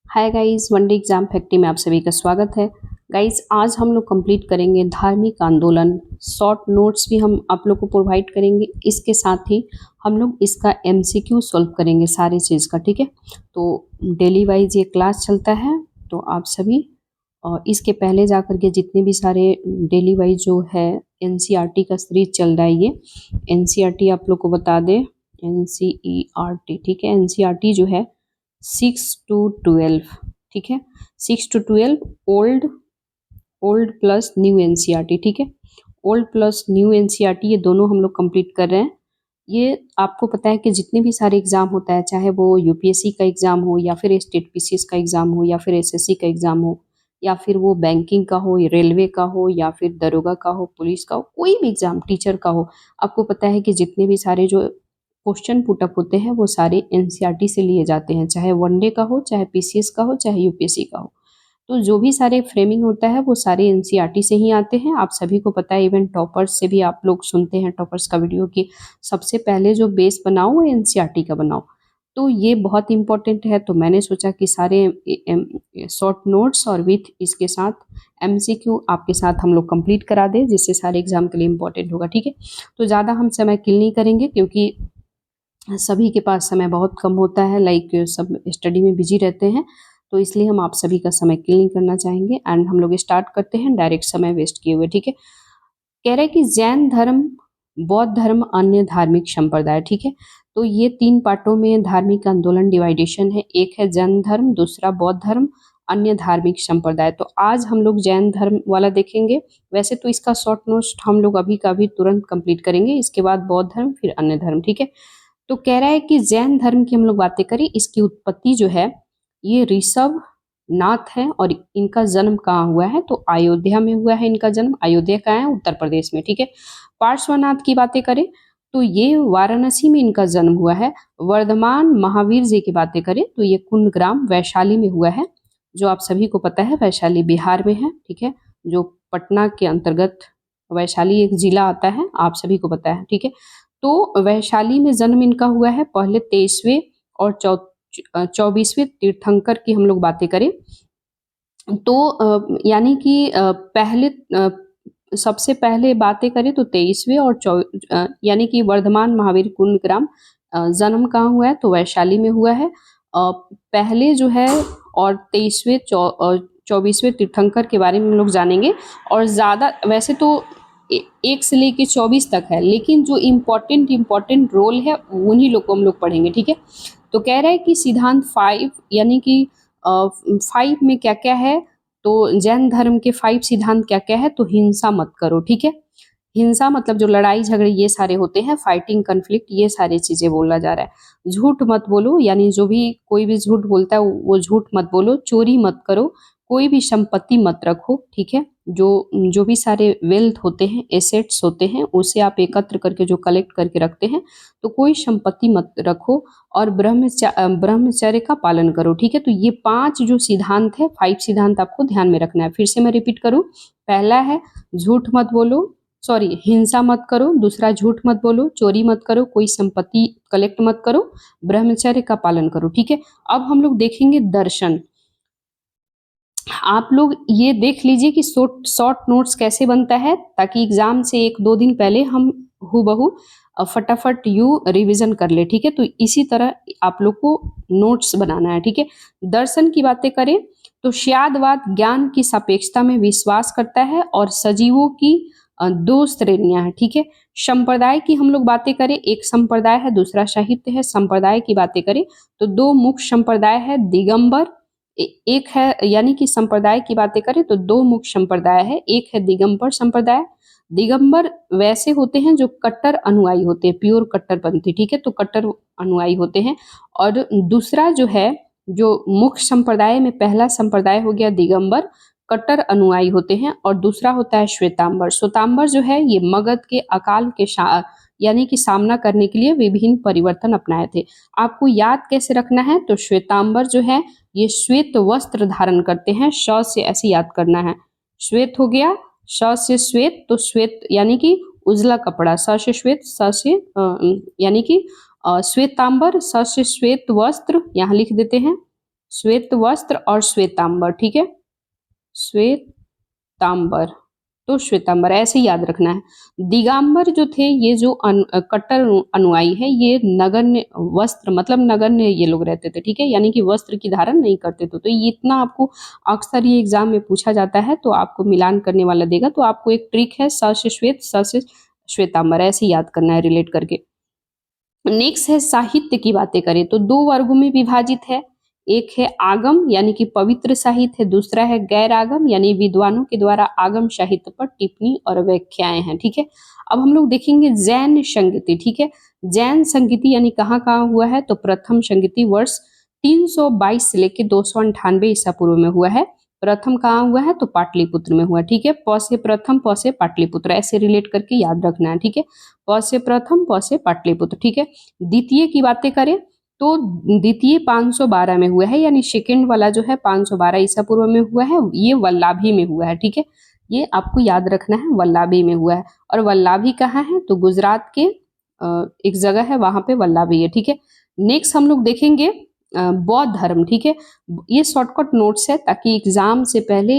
Hi guys, one day exam factory में आप सभी का स्वागत है। गाइस, आज हम लोग कंप्लीट करेंगे धार्मिक आंदोलन। शॉर्ट नोट्स भी हम आप लोग को प्रोवाइड करेंगे। इसके साथ ही हम लोग इसका एमसीक्यू सॉल्व करेंगे सारी चीज़ का, ठीक है। तो डेली वाइज ये क्लास चलता है, तो आप सभी और इसके पहले जा कर के जितने भी सारे डेली वाइज जो है एनसीईआरटी का सीरीज चल रहा है, ये एनसीईआरटी आप लोग को बता दें। एनसीईआरटी, ठीक है। एनसीईआरटी जो है 6 to 12, ठीक है। 6 to 12 old old plus new NCERT, ठीक है। ओल्ड प्लस न्यू एनसीईआरटी ये दोनों हम लोग कंप्लीट कर रहे हैं। ये आपको पता है कि जितने भी सारे एग्जाम होता है, चाहे वो यूपीएससी का एग्जाम हो या फिर स्टेट पीसीएस का एग्जाम हो या फिर एसएससी का एग्जाम हो या फिर वो बैंकिंग का हो, रेलवे का हो या फिर दरोगा का हो, पुलिस का हो, कोई भी एग्जाम, टीचर का हो, आपको पता है कि जितने भी सारे जो क्वेश्चन पुटअप होते हैं वो सारे एनसीईआरटी से लिए जाते हैं, चाहे वनडे का हो, चाहे पीसीएस का हो, चाहे यूपीएससी का हो। तो जो भी सारे फ्रेमिंग होता है वो सारे एनसीईआरटी से ही आते हैं। आप सभी को पता है, इवन टॉपर्स से भी आप लोग सुनते हैं टॉपर्स का वीडियो कि सबसे पहले जो बेस बनाओ वो एनसीईआरटी का बनाओ। तो ये बहुत इंपॉर्टेंट है, तो मैंने सोचा कि सारे शॉर्ट नोट्स और विथ इसके साथ एमसीक्यू आपके साथ हम लोग कंप्लीट करा दें, जिससे सारे एग्जाम के लिए इंपॉर्टेंट होगा, ठीक है। तो ज़्यादा हम समय किल नहीं करेंगे क्योंकि सभी के पास समय बहुत कम होता है, लाइक सब स्टडी में बिजी रहते हैं, तो इसलिए हम आप सभी का समय किल नहीं करना चाहेंगे। एंड हम लोग स्टार्ट करते हैं डायरेक्ट समय वेस्ट किए हुए, ठीक है। कह रहे हैं कि जैन धर्म, बौद्ध धर्म, अन्य धार्मिक संप्रदाय, ठीक है। तो ये 3 पार्टों में धार्मिक आंदोलन डिवाइडेशन है। एक है जैन धर्म, दूसरा बौद्ध धर्म, अन्य धार्मिक संप्रदाय। तो आज हम लोग जैन धर्म वाला देखेंगे। वैसे तो इसका शॉर्ट नोट्स हम लोग अभी का अभी तुरंत कंप्लीट करेंगे, इसके बाद बौद्ध धर्म, फिर अन्य धर्म, ठीक है। तो कह रहा है कि जैन धर्म की हम लोग बातें करें, इसकी उत्पत्ति जो है ये ऋषभ नाथ है और इनका जन्म कहाँ हुआ है, तो अयोध्या में हुआ है इनका जन्म। अयोध्या कहाँ है, उत्तर प्रदेश में, ठीक है। पार्श्वनाथ की बातें करें तो ये वाराणसी में इनका जन्म हुआ है। वर्धमान महावीर जी की बातें करें तो ये कुंडग्राम वैशाली में हुआ है, जो आप सभी को पता है वैशाली बिहार में है, ठीक है। जो पटना के अंतर्गत वैशाली एक जिला आता है, आप सभी को पता है, ठीक है। तो वैशाली में जन्म इनका हुआ है। पहले 23वें और 24वें तीर्थंकर की हम लोग बातें करें तो यानी कि पहले सबसे पहले बातें करें तो 23वें और यानी कि वर्धमान महावीर कुंडग्राम जन्म कहाँ हुआ है, तो वैशाली में हुआ है। पहले जो है और 23वें 24वें तीर्थंकर के बारे में हम लोग जानेंगे। और ज़्यादा वैसे तो 1 से लेके 24 तक है, लेकिन जो इम्पोर्टेंट रोल है उन्हीं लोग को हम लोग पढ़ेंगे, ठीक है। तो कह रहा है कि सिद्धांत 5 यानी कि 5 में क्या क्या है, तो जैन धर्म के 5 सिद्धांत क्या क्या है, तो हिंसा मत करो, ठीक है। हिंसा मतलब जो लड़ाई झगड़े ये सारे होते हैं, फाइटिंग, कन्फ्लिक्ट, ये सारी चीजें बोला जा रहा है। झूठ मत बोलो, यानी जो भी कोई भी झूठ बोलता है वो झूठ मत बोलो। चोरी मत करो, कोई भी संपत्ति मत रखो, ठीक है। जो जो भी सारे वेल्थ होते हैं, एसेट्स होते हैं, उसे आप एकत्र करके जो कलेक्ट करके रखते हैं, तो कोई संपत्ति मत रखो। और ब्रह्मचर्य का पालन करो, ठीक है। तो ये 5 जो सिद्धांत है, 5 सिद्धांत आपको ध्यान में रखना है। फिर से मैं रिपीट करूं, पहला है झूठ मत बोलो, सॉरी हिंसा मत करो। दूसरा झूठ मत बोलो, चोरी मत करो, कोई संपत्ति कलेक्ट मत करो, ब्रह्मचर्य का पालन करो, ठीक है। अब हम लोग देखेंगे दर्शन। आप लोग ये देख लीजिए कि शॉर्ट नोट्स कैसे बनता है, ताकि एग्जाम से 1-2 दिन पहले हम हूबहू फटाफट यू रिवीजन कर ले, ठीक है। तो इसी तरह आप लोग को नोट्स बनाना है, ठीक है। दर्शन की बातें करें तो श्यादवाद ज्ञान की सापेक्षता में विश्वास करता है और सजीवों की 2 श्रेणियां हैं, ठीक है। संप्रदाय की हम लोग बातें करें, एक संप्रदाय है, दूसरा साहित्य है। संप्रदाय की बातें करें तो 2 मुख्य संप्रदाय है, दिगंबर एक है, यानी कि संप्रदाय की बातें करें तो 2 मुख्य संप्रदाय है। एक है दिगंबर संप्रदाय। दिगंबर वैसे होते हैं जो कट्टर अनुयायी होते हैं, प्योर कट्टरपंथी, ठीक है। तो कट्टर अनुयायी होते हैं। और दूसरा जो है, जो मुख्य संप्रदाय में पहला संप्रदाय हो गया दिगंबर, कट्टर अनुयायी होते हैं। और दूसरा होता है श्वेतांबर। श्वेतांबर जो है ये मगध के अकाल के यानी कि सामना करने के लिए विभिन्न परिवर्तन अपनाए थे। आपको याद कैसे रखना है, तो श्वेतांबर जो है ये श्वेत वस्त्र धारण करते हैं। श से ऐसे याद करना है, श्वेत हो गया, श से श्वेत, तो श्वेत यानी कि उजला कपड़ा, स से श्वेत, स से यानी कि श्वेतांबर, स से श्वेत वस्त्र यहाँ लिख देते हैं। श्वेत वस्त्र और श्वेतांबर, ठीक है, श्वेतांबर, तो श्वेतांबर ऐसे ही याद रखना है। दिगंबर जो थे ये जो कट्टर अनुयायी है, ये नगण्य वस्त्र मतलब नगण्य ये लोग रहते थे, ठीक है, यानी कि वस्त्र की धारण नहीं करते थे। तो ये इतना आपको अक्सर ये एग्जाम में पूछा जाता है, तो आपको मिलान करने वाला देगा। तो आपको एक ट्रिक है, स से श्वेत, स से श्वेतांबर, ऐसे ही याद करना है रिलेट करके। नेक्स्ट है साहित्य की बातें करें तो दो वर्गों में विभाजित है। एक है आगम यानी कि पवित्र साहित्य, दूसरा है गैर आगम यानी विद्वानों के द्वारा आगम साहित्य पर टिप्पणी और व्याख्याएं हैं, ठीक है। अब हम लोग देखेंगे जैन संगीति, ठीक है। जैन संगीति यानी कहाँ कहाँ हुआ है, तो प्रथम संगीति वर्ष 322 से लेकर 298 ईसा पूर्व में हुआ है। प्रथम कहाँ हुआ है, तो पाटलिपुत्र में हुआ, ठीक है। प से प्रथम, प से पाटलिपुत्र, ऐसे रिलेट करके याद रखना है, ठीक है। प से प्रथम, प से पाटलिपुत्र, ठीक है। द्वितीय की बातें करें तो द्वितीय 512 में हुआ है, यानी सेकेंड वाला जो है 512 ईसा पूर्व में हुआ है, ये वल्लाभी में हुआ है, ठीक है। ये आपको याद रखना है, वल्लाभी में हुआ है। और वल्लाभी कहाँ है, तो गुजरात के एक जगह है, वहां पे वल्लाभी है, ठीक है। नेक्स्ट हम लोग देखेंगे बौद्ध धर्म, ठीक है। ये शॉर्टकट नोट्स है ताकि एग्जाम से पहले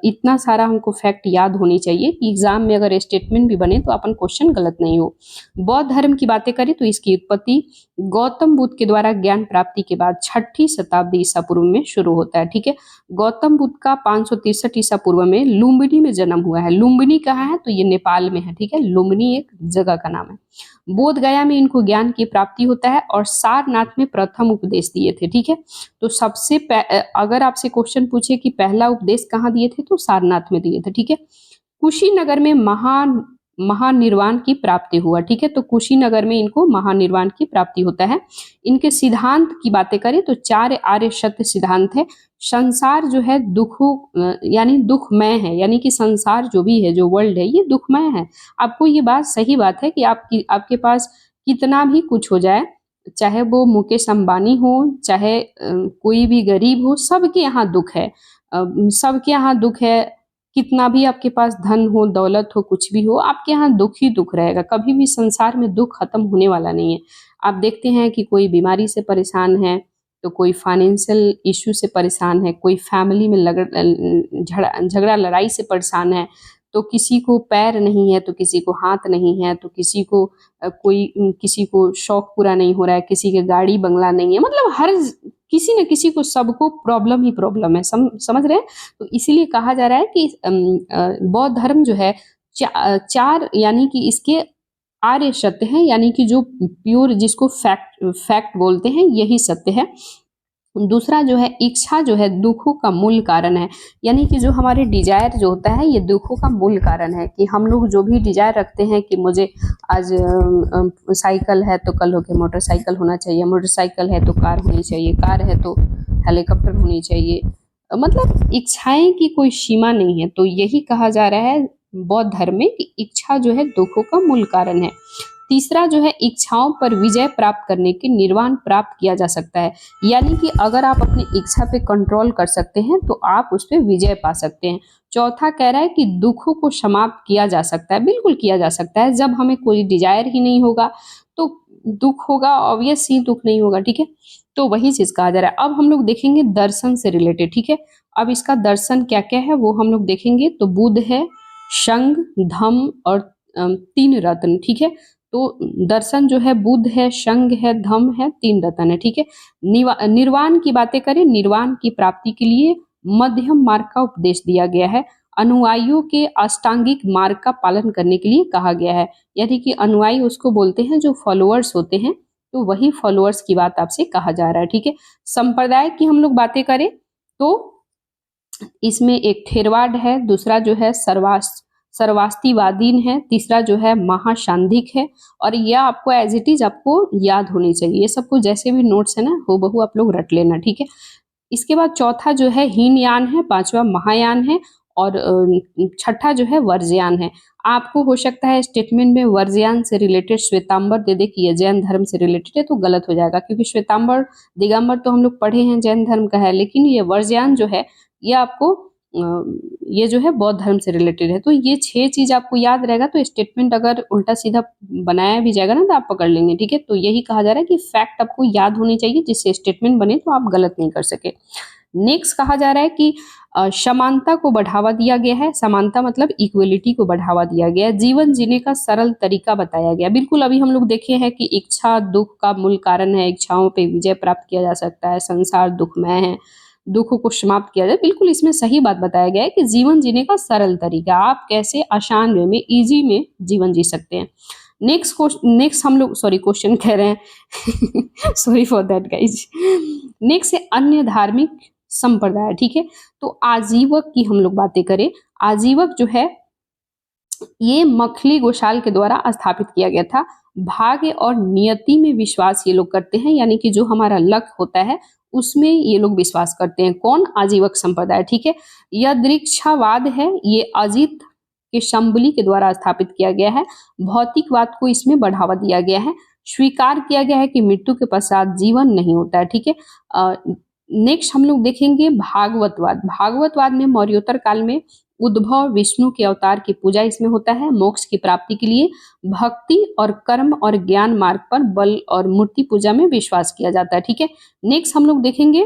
इतना सारा हमको फैक्ट याद होनी चाहिए कि एग्जाम में अगर स्टेटमेंट भी बने तो अपन क्वेश्चन गलत नहीं हो। बौद्ध धर्म की बातें करें तो इसकी उत्पत्ति गौतम बुद्ध के द्वारा ज्ञान प्राप्ति के बाद 6ठी शताब्दी ईसा पूर्व में शुरू होता है, ठीक है। गौतम बुद्ध का 563 ईसा पूर्व में लुम्बिनी में जन्म हुआ है। लुम्बिनी कहाँ है, तो ये नेपाल में है, ठीक है। लुम्बिनी एक जगह का नाम है। बोध गया में इनको ज्ञान की प्राप्ति होता है और सारनाथ में प्रथम उपदेश दिए थे, ठीक है। तो सबसे अगर आपसे क्वेश्चन पूछे कि पहला उपदेश कहाँ दिए थे, तो सारनाथ में दिए थे, ठीक है। कुशीनगर में महानिर्वाण की प्राप्ति हुआ, ठीक है। तो कुशीनगर में इनको महानिर्वाण की प्राप्ति होता है। इनके सिद्धांत की बातें करें तो 4 आर्य सत्य सिद्धांत है। संसार जो है यानी दुखमय है, यानी कि संसार जो भी है, जो वर्ल्ड है, ये दुखमय है। आपको ये बात सही बात है कि आपके पास कितना भी कुछ हो जाए, चाहे वो मुकेश अंबानी हो, चाहे कोई भी गरीब हो, सबके यहाँ दुख है। सबके यहाँ दुख है। कितना भी आपके पास धन हो, दौलत हो, कुछ भी हो, आपके यहाँ दुख ही दुख रहेगा। कभी भी संसार में दुख खत्म होने वाला नहीं है। आप देखते हैं कि कोई बीमारी से परेशान है, तो कोई फाइनेंशियल इश्यू से परेशान है, कोई फैमिली में झगड़ा लड़ाई से परेशान है, तो किसी को पैर नहीं है, तो किसी को हाथ नहीं है, तो किसी को किसी को शौक पूरा नहीं हो रहा है, किसी के गाड़ी बंगला नहीं है, मतलब हर किसी न किसी को, सबको प्रॉब्लम ही प्रॉब्लम है। समझ रहे हैं। तो इसीलिए कहा जा रहा है कि बौद्ध धर्म जो है चार यानी कि इसके आर्य सत्य हैं, यानी कि जो प्योर, जिसको फैक्ट बोलते हैं, यही सत्य है। दूसरा जो है इच्छा जो है दुखों का मूल कारण है, यानी कि जो हमारे डिजायर जो होता है, ये दुखों का मूल कारण है। कि हम लोग जो भी डिजायर रखते हैं कि मुझे आज साइकिल है तो कल होके मोटरसाइकिल होना चाहिए, मोटरसाइकिल है तो कार होनी चाहिए, कार है तो हेलीकॉप्टर होनी चाहिए, मतलब इच्छाएं की कोई सीमा नहीं है। तो यही कहा जा रहा है बौद्ध धर्म में कि इच्छा जो है दुखों का मूल कारण है। तीसरा जो है इच्छाओं पर विजय प्राप्त करने के निर्वाण प्राप्त किया जा सकता है, यानी कि अगर आप अपनी इच्छा पे कंट्रोल कर सकते हैं तो आप उस पर विजय पा सकते हैं। चौथा कह रहा है कि दुखों को समाप्त किया जा सकता है, बिल्कुल किया जा सकता है। जब हमें कोई डिजायर ही नहीं होगा तो दुख होगा, ऑब्वियस ही दुख नहीं होगा, ठीक है। तो वही चीज कहा जा रहा है। अब हम लोग देखेंगे दर्शन से रिलेटेड, ठीक है। अब इसका दर्शन क्या क्या है वो हम लोग देखेंगे। तो बुद्ध है, संघ, धम्म और 3 रत्न, ठीक है। तो दर्शन जो है बुद्ध है, संघ है, धम्म है, 3 रत्न है, ठीक है। निर्वाण की बातें करें, निर्वाण की प्राप्ति के लिए मध्यम मार्ग का उपदेश दिया गया है। अनुयायियों के अष्टांगिक मार्ग का पालन करने के लिए कहा गया है, यानी कि अनुयायी उसको बोलते हैं जो फॉलोअर्स होते हैं, तो वही फॉलोअर्स की बात आपसे कहा जा रहा है, ठीक है। संप्रदाय की हम लोग बातें करें तो इसमें एक थेरवाद है, दूसरा जो है सर्वास्तिवादीन है, तीसरा जो है महाशांधिक है। और यह आपको एज इट इज आपको याद होनी चाहिए। ये सबको जैसे भी नोट्स है ना, हूबहू आप लोग रट लेना, ठीक है। इसके बाद चौथा जो है हीनयान है, पांचवा महायान है और छठा जो है वर्जयान है। आपको हो सकता है स्टेटमेंट में वर्जयान से रिलेटेड श्वेतांबर दे दे कि ये जैन धर्म से रिलेटेड है, तो गलत हो जाएगा, क्योंकि श्वेतांबर दिगंबर तो हम लोग पढ़े हैं जैन धर्म का है, लेकिन ये वर्जयान जो है ये आपको ये जो है बौद्ध धर्म से रिलेटेड है। तो ये 6 चीज़ आपको याद रहेगा, तो स्टेटमेंट अगर उल्टा-सीधा बनाया भी जाएगा ना तो आप पकड़ लेंगे, ठीक है? तो यही कहा जा रहा है कि फैक्ट आपको याद होने चाहिए जिससे स्टेटमेंट बने तो आप गलत नहीं कर सकें। नेक्स्ट कहा जा रहा है कि समानता को बढ़ावा दिया गया है। समानता मतलब इक्वलिटी को बढ़ावा दिया गया है। जीवन जीने का सरल तरीका बताया गया। बिल्कुल अभी हम लोग देखे हैं कि इच्छा दुख का मूल कारण है, इच्छाओं पे विजय प्राप्त किया जा सकता है, संसार दुखमय है, दुख को समाप्त किया जाए। बिल्कुल इसमें सही बात बताया गया है कि जीवन जीने का सरल तरीका, आप कैसे आसान वे में, इजी में जीवन जी सकते हैं। नेक्स्ट हम लोग सॉरी क्वेश्चन कह रहे हैं sorry for that guys. Next है अन्य धार्मिक संप्रदाय, ठीक है? तो आजीवक की हम लोग बातें करें, आजीवक जो है ये मखली गोशाल के द्वारा स्थापित किया गया था। भाग्य और नियति में विश्वास ये लोग करते हैं, यानी कि जो हमारा लक होता है उसमें ये लोग विश्वास करते हैं। कौन? आजीवक संप्रदाय, ठीक है? यह दृक्षावाद है, ये अजित के शंबली के द्वारा स्थापित किया गया है। भौतिकवाद को इसमें बढ़ावा दिया गया है। स्वीकार किया गया है कि मृत्यु के पश्चात जीवन नहीं होता है, ठीक है? नेक्स्ट हम लोग देखेंगे भागवतवाद। भागवतवाद में मौर्योत्तर काल में उद्भव विष्णु के अवतार की पूजा इसमें होता है। मोक्ष की प्राप्ति के लिए भक्ति और कर्म और ज्ञान मार्ग पर बल और मूर्ति पूजा में विश्वास किया जाता है, ठीक है? नेक्स्ट हम लोग देखेंगे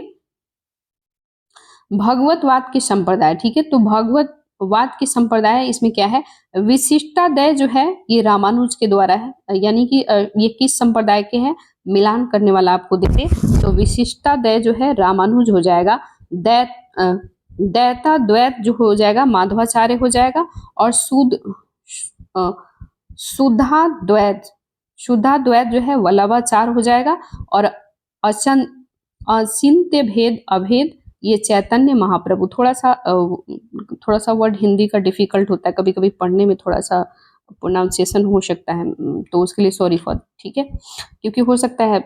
भगवतवाद के संप्रदाय, ठीक है? तो भगवतवाद के संप्रदाय इसमें क्या है? विशिष्टाद्वैय जो है ये रामानुज के द्वारा है, यानी कि ये किस संप्रदाय के हैं? मिलान करने वाला आपको देते, तो विशिष्टाद्वैय जो है रामानुज हो जाएगा। दैता द्वैत जो हो जाएगा माधवाचार्य हो जाएगा। और शुद्धा द्वैत जो है वल्लभाचार्य हो जाएगा। और अचिंत्य भेद अभेद ये चैतन्य महाप्रभु। थोड़ा सा वर्ड हिंदी का डिफिकल्ट होता है, कभी कभी पढ़ने में थोड़ा सा प्रोनाउंसिएशन हो सकता है, तो उसके लिए सॉरी फॉर, ठीक है? क्योंकि हो सकता है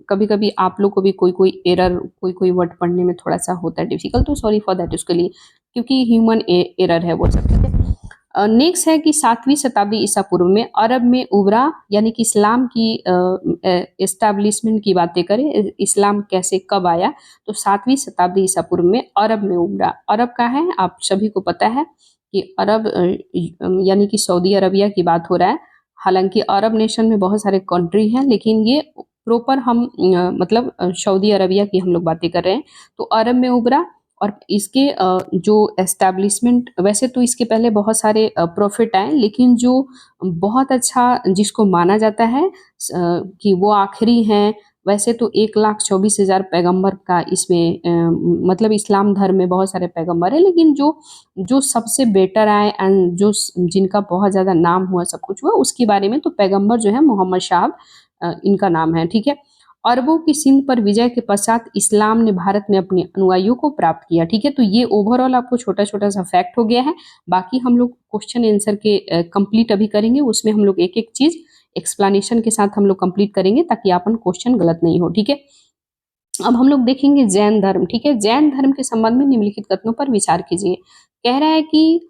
कभी कभी आप लोग को भी कोई एरर, कोई वर्ड पढ़ने में थोड़ा सा होता है डिफिकल्ट, तो सॉरी फॉर दैट उसके लिए, क्योंकि ह्यूमन एरर है वो सब, ठीक है? नेक्स्ट है कि 7वीं शताब्दी ईसा पूर्व में अरब में उभरा, यानी कि इस्लाम की एस्टैब्लिशमेंट की बातें करें, इस्लाम कैसे कब आया, तो 7वीं शताब्दी ईसा पूर्व में अरब में उभरा। अरब का है आप सभी को पता है कि अरब यानी कि सऊदी अरबिया की बात हो रहा है। हालांकि अरब नेशन में बहुत सारे कंट्री हैं, लेकिन ये प्रॉपर हम मतलब सऊदी अरबिया की हम लोग बातें कर रहे हैं। तो अरब में उभरा और इसके जो एस्टैब्लिशमेंट, वैसे तो इसके पहले बहुत सारे प्रॉफिट आए, लेकिन जो बहुत अच्छा जिसको माना जाता है कि वो आखिरी हैं, वैसे तो 1,24,000 पैगंबर का इसमें मतलब इस्लाम धर्म में बहुत सारे पैगंबर है, लेकिन जो सबसे बेटर आए एंड जो जिनका बहुत ज़्यादा नाम हुआ, सब कुछ हुआ, उसके बारे में तो पैगंबर जो है मोहम्मद साहब इनका नाम है, ठीक है? अरबों की सिंध पर विजय के पश्चात इस्लाम ने भारत में अपने अनुयायियों को प्राप्त किया, ठीक है? तो ये ओवरऑल आपको छोटा छोटा सा फैक्ट हो गया है। बाकी हम लोग क्वेश्चन आंसर के कंप्लीट अभी करेंगे, उसमें हम लोग एक एक चीज एक्सप्लेनेशन के साथ हम लोग कंप्लीट करेंगे ताकि अपन क्वेश्चन गलत नहीं हो, ठीक है? अब हम लोग देखेंगे जैन धर्म, ठीक है? जैन धर्म के संबंध में निम्नलिखित कथनों पर विचार कीजिए। कह रहा है कि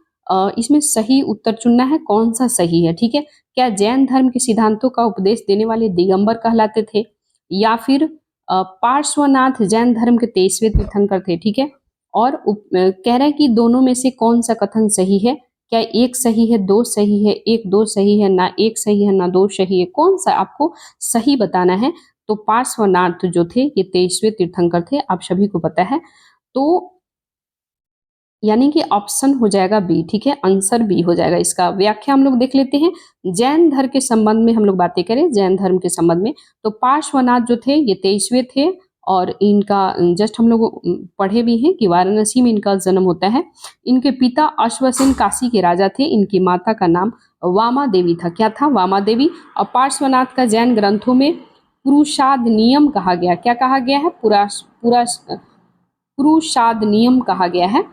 इसमें सही उत्तर चुनना है, कौन सा सही है, ठीक है? क्या जैन धर्म के सिद्धांतों का उपदेश देने वाले दिगंबर कहलाते थे, या फिर पार्श्वनाथ जैन धर्म के 23वें तीर्थंकर थे, ठीक है? और कह रहा है कि दोनों में से कौन सा कथन सही है? क्या एक सही है, दो सही है, एक दो सही है, ना एक सही है ना दो सही है, कौन सा आपको सही बताना है? तो पार्श्वनाथ जो थे ये 23वें तीर्थंकर थे, आप सभी को पता है। तो यानी कि ऑप्शन हो जाएगा बी, ठीक है? आंसर बी हो जाएगा। इसका व्याख्या हम लोग देख लेते हैं। जैन धर्म के संबंध में हम लोग बातें करें, जैन धर्म के संबंध में, तो पार्श्वनाथ जो थे ये 23वें थे, और इनका जस्ट हम लोग पढ़े भी हैं कि वाराणसी में इनका जन्म होता है। इनके पिता अश्वसेन काशी के राजा थे। इनकी माता का नाम वामा देवी था। क्या था? वामा देवी। और पार्श्वनाथ का जैन ग्रंथों में पुरुषाद नियम कहा गया। क्या कहा गया है? पुरुषाद नियम कहा गया है।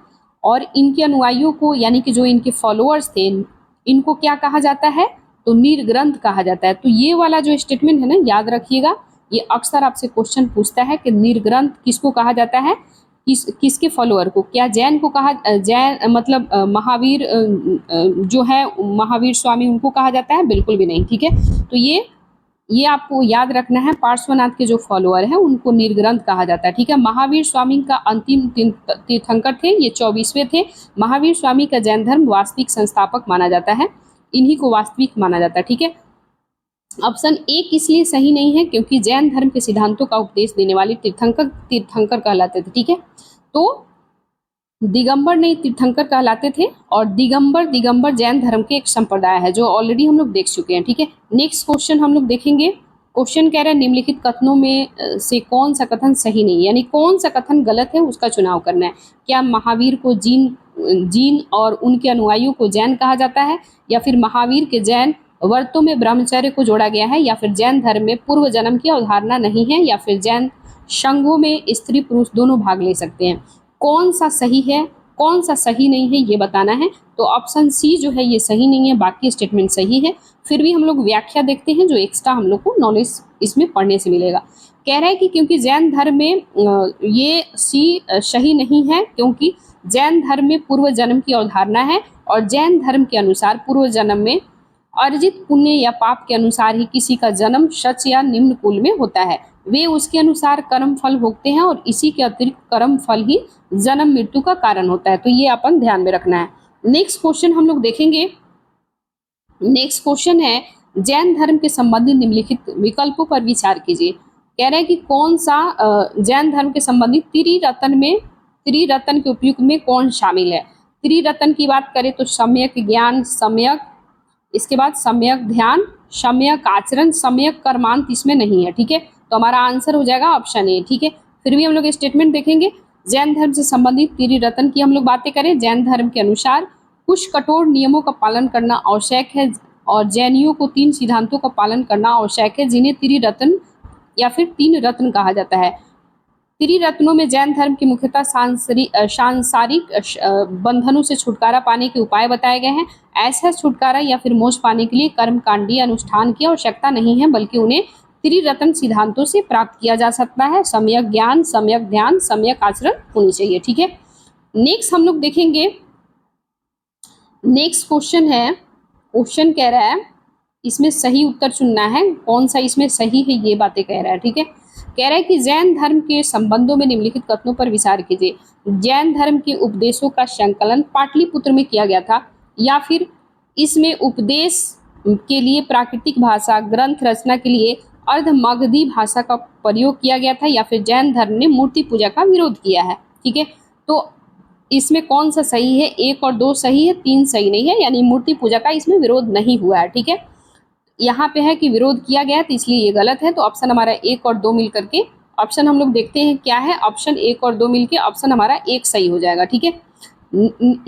और इनके अनुयायियों को, यानी कि जो इनके फॉलोअर्स थे, इनको क्या कहा जाता है? तो निर्ग्रंथ कहा जाता है। तो ये वाला जो स्टेटमेंट है ना, याद रखिएगा, ये अक्सर आपसे क्वेश्चन पूछता है कि निर्ग्रंथ किसको कहा जाता है, किसके फॉलोअर को? क्या जैन को कहा, जैन मतलब महावीर जो है महावीर स्वामी, उनको कहा जाता है? बिल्कुल भी नहीं, ठीक है? तो ये ये आपको याद रखना है, पार्श्वनाथ के जो फॉलोअर हैं उनको निर्ग्रंथ कहा जाता है। ठीक है, महावीर स्वामी का अंतिम तीर्थंकर थे, ये 24वें थे। महावीर स्वामी का जैन धर्म वास्तविक संस्थापक माना जाता है, इन्हीं को वास्तविक माना जाता है। ठीक है, ऑप्शन एक इसलिए सही नहीं है क्योंकि जैन धर्म के सिद्धांतों का उपदेश देने वाले तीर्थंकर कहलाते थे। ठीक है, तो दिगंबर नहीं तीर्थंकर कहलाते थे, और दिगंबर जैन धर्म के एक संप्रदाय है जो ऑलरेडी हम लोग देख चुके हैं। ठीक है, नेक्स्ट क्वेश्चन हम लोग देखेंगे। क्वेश्चन कह रहा है निम्नलिखित कथनों में से कौन सा कथन सही नहीं, यानी कौन सा कथन गलत है उसका चुनाव करना है। क्या महावीर को जीन और उनके अनुयायियों को जैन कहा जाता है, या फिर महावीर के जैन व्रतों में ब्रह्मचर्य को जोड़ा गया है, या फिर जैन धर्म में पूर्व जन्म की अवधारणा नहीं है, या फिर जैन संघों में स्त्री पुरुष दोनों भाग ले सकते हैं। कौन सा सही है कौन सा सही नहीं है ये बताना है। तो ऑप्शन सी जो है ये सही नहीं है, बाकी स्टेटमेंट सही है। फिर भी हम लोग व्याख्या देखते हैं जो एक्स्ट्रा हम लोग को नॉलेज इसमें पढ़ने से मिलेगा। कह रहा है कि क्योंकि जैन धर्म में ये सी सही नहीं है क्योंकि जैन धर्म में पूर्व जन्म की अवधारणा है, और जैन धर्म के अनुसार पूर्व जन्म में अर्जित पुण्य या पाप के अनुसार ही किसी का जन्म सच या निम्न कुल में होता है। वे उसके अनुसार कर्म फल भोगते हैं, और इसी के अतिरिक्त कर्म फल ही जन्म मृत्यु का कारण होता है। तो ये अपन ध्यान में रखना है। नेक्स्ट क्वेश्चन हम लोग देखेंगे। नेक्स्ट क्वेश्चन है जैन धर्म के संबंधित निम्नलिखित विकल्पों पर विचार कीजिए। कह रहे हैं कि कौन सा जैन धर्म के संबंधित त्रिरत्न के उपयुक्त में कौन शामिल है। त्रिरत्न की बात करें तो सम्यक ज्ञान, सम्यक, इसके बाद सम्यक ध्यान, सम्यक आचरण, सम्यक कर्मांत इसमें नहीं है। ठीक है, तो हमारा आंसर हो जाएगा ऑप्शन ए। ठीक है, फिर भी हम लोग स्टेटमेंट देखेंगे। जैन धर्म से संबंधित त्रिरत्न की हम लोग बातें करें, जैन धर्म के अनुसार कुछ कठोर नियमों का पालन करना आवश्यक है, और जैनियों को 3 सिद्धांतों का पालन करना आवश्यक है जिन्हें त्रिरत्न या फिर 3 रत्न कहा जाता है। त्रिरत्नों में जैन धर्म की मुख्यतः सांसारिक बंधनों से छुटकारा पाने के उपाय बताए गए हैं। ऐसा छुटकारा या फिर मोक्ष पाने के लिए कर्मकांडीय अनुष्ठान की आवश्यकता नहीं है, बल्कि उन्हें त्रिरत्न सिद्धांतों से प्राप्त किया जा सकता है। सम्यक ज्ञान, सम्यक ध्यान, सम्यक आचरण होनी चाहिए। ठीक है, नेक्स्ट हम लोग देखेंगे। नेक्स्ट क्वेश्चन है, क्वेश्चन कह रहा है इसमें सही उत्तर चुनना है, कौन सा इसमें सही है ये बातें कह रहा है। ठीक है, कह रहा है कि जैन धर्म के संबंधों में निम्नलिखित कथनों पर विचार कीजिए। जैन धर्म के उपदेशों का संकलन पाटलिपुत्र में किया गया था, या फिर इसमें उपदेश के लिए प्राकृतिक भाषा, ग्रंथ रचना के लिए अर्धमगधी भाषा का प्रयोग किया गया था, या फिर जैन धर्म ने मूर्ति पूजा का विरोध किया है। ठीक है, तो इसमें कौन सा सही है, 1 और 2 सही है, 3 सही नहीं है, यानी मूर्ति पूजा का इसमें विरोध नहीं हुआ है। ठीक है, यहाँ पे है कि विरोध किया गया तो इसलिए ये गलत है। तो ऑप्शन हमारा 1 और 2 मिल करके ऑप्शन हम लोग देखते हैं क्या है। ऑप्शन 1 और 2 मिलके ऑप्शन हमारा 1 सही हो जाएगा। ठीक है,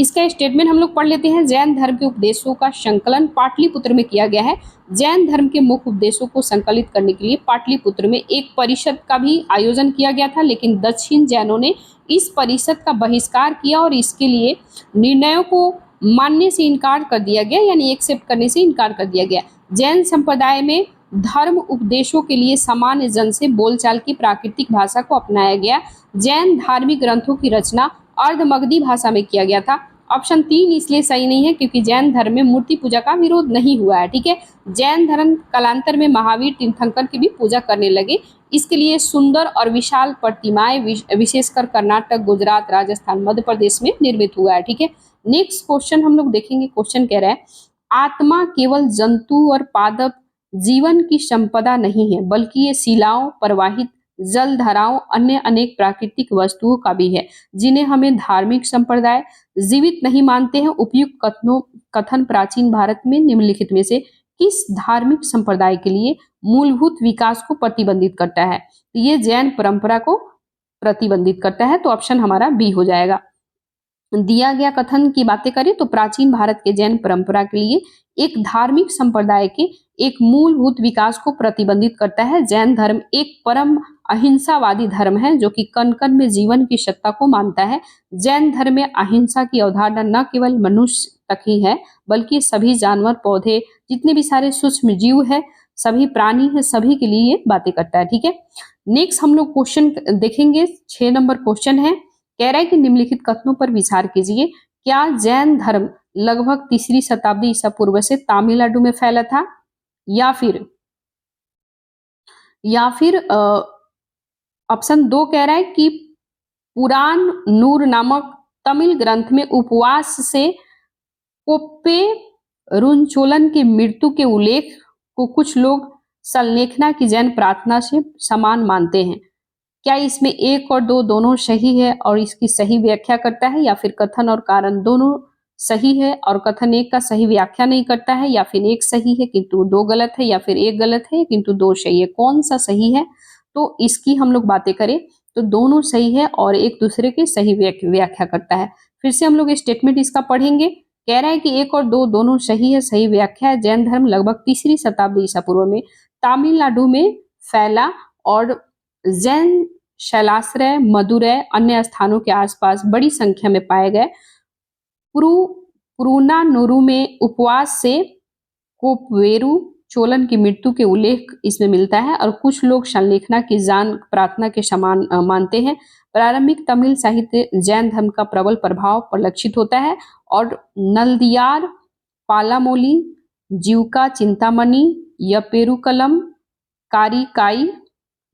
इसका स्टेटमेंट हम लोग पढ़ लेते हैं। जैन धर्म के उपदेशों का संकलन पाटलिपुत्र में किया गया है। जैन धर्म के मुख्य उपदेशों को संकलित करने के लिए पाटलिपुत्र में एक परिषद का भी आयोजन किया गया था, लेकिन दक्षिण जैनों ने इस परिषद का बहिष्कार किया और इसके लिए निर्णयों को मानने से इनकार कर दिया गया, यानी एक्सेप्ट करने से इनकार कर दिया गया। जैन संप्रदाय में धर्म उपदेशों के लिए सामान्य जन से बोलचाल की प्राकृतिक भाषा को अपनाया गया। जैन धार्मिक ग्रंथों की रचना अर्धमगधी भाषा में किया गया था। ऑप्शन 3 इसलिए सही नहीं है क्योंकि जैन धर्म में मूर्ति पूजा का विरोध नहीं हुआ है। ठीक है, जैन धर्म कालांतर में महावीर तीर्थंकर की भी पूजा करने लगे। इसके लिए सुंदर और विशाल प्रतिमाएं विशेषकर कर्नाटक, गुजरात, राजस्थान, मध्य प्रदेश में निर्मित हुआ है। ठीक है, नेक्स्ट क्वेश्चन हम लोग देखेंगे। क्वेश्चन कह रहा है आत्मा केवल जंतु और पादप जीवन की संपदा नहीं है, बल्कि ये शिलाओं, प्रवाहित जल धाराओं, अन्य अनेक प्राकृतिक वस्तुओं का भी है, जिन्हें हमें धार्मिक संप्रदाय जीवित नहीं मानते हैं। उपयुक्त कथन प्राचीन भारत में निम्नलिखित में से किस धार्मिक संप्रदाय के लिए मूलभूत विकास को प्रतिबंधित करता है। ये जैन परंपरा को प्रतिबंधित करता है, तो ऑप्शन हमारा बी हो जाएगा। दिया गया कथन की बातें करें तो प्राचीन भारत के जैन परंपरा के लिए एक धार्मिक संप्रदाय के एक मूलभूत विकास को प्रतिबंधित करता है। जैन धर्म एक परम अहिंसावादी धर्म है जो कि कण कण में जीवन की सत्ता को मानता है। जैन धर्म में अहिंसा की अवधारणा न केवल मनुष्य तक ही है, बल्कि सभी जानवर, पौधे, जितने भी सारे सूक्ष्म जीव है, सभी प्राणी है, सभी के लिए ये बातें करता है। ठीक है, नेक्स्ट हम लोग क्वेश्चन देखेंगे। 6 नंबर क्वेश्चन है, कह रहा है कि निम्नलिखित कथनों पर विचार कीजिए। क्या जैन धर्म लगभग 3री शताब्दी ईसा पूर्व से तमिलनाडु में फैला था, या फिर या फिर ऑप्शन 2 कह रहा है कि पुराण नूर नामक तमिल ग्रंथ में उपवास से कोप्पे रुनचोलन की मृत्यु के उल्लेख को कुछ लोग सल्लेखना की जैन प्रार्थना से समान मानते हैं। क्या इसमें 1 और 2 दोनों सही है और इसकी सही व्याख्या करता है, या फिर कथन और कारण दोनों सही है और कथन 1 का सही व्याख्या नहीं करता है, या फिर 1 सही है किंतु 2 गलत है, या फिर 1 गलत है किंतु 2 सही है? कौन सा सही है? तो इसकी हम लोग बातें करें तो दोनों सही है और एक दूसरे के सही व्याख्या करता है। फिर से हम लोग स्टेटमेंट इसका पढ़ेंगे। कह रहा है कि 1 और 2 दोनों सही है, सही व्याख्या है। जैन धर्म लगभग 3री शताब्दी ईसा पूर्व में तमिलनाडु में फैला और जैन शैलाश्रय, मदुरै, अन्य स्थानों के आसपास बड़ी संख्या में पाए गए। पुरुनानुरु में उपवास से कोप्पेरू चोलन की मृत्यु के उल्लेख इसमें मिलता है और कुछ लोग संलेखना की जान प्रार्थना के समान मानते हैं। प्रारंभिक तमिल साहित्य जैन धर्म का प्रबल प्रभाव परिलक्षित होता है और नल्दियार, पालामोली, जीवका चिंतामणि, यपेरुकलम, कारिकाई,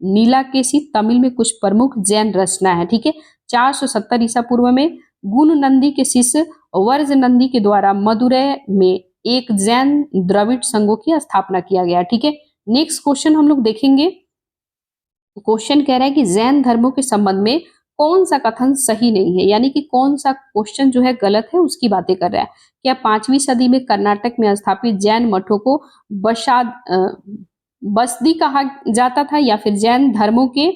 नीलाकेशी तमिल में कुछ प्रमुख जैन रचना है। ठीक है। 470 ईसा पूर्व में गुण नंदी के शिष्य वर्ज नंदी के द्वारा मदुरै में एक जैन द्रविड़ संघों की स्थापना किया गया। ठीक है। नेक्स्ट क्वेश्चन हम लोग देखेंगे। क्वेश्चन कह रहा है कि जैन धर्मों के संबंध में कौन सा कथन सही नहीं है, यानी कि कौन सा क्वेश्चन जो है गलत है उसकी बातें कर रहा है। क्या 5वीं सदी में कर्नाटक में स्थापित जैन मठों को बसदी कहा जाता था, या फिर जैन धर्मों के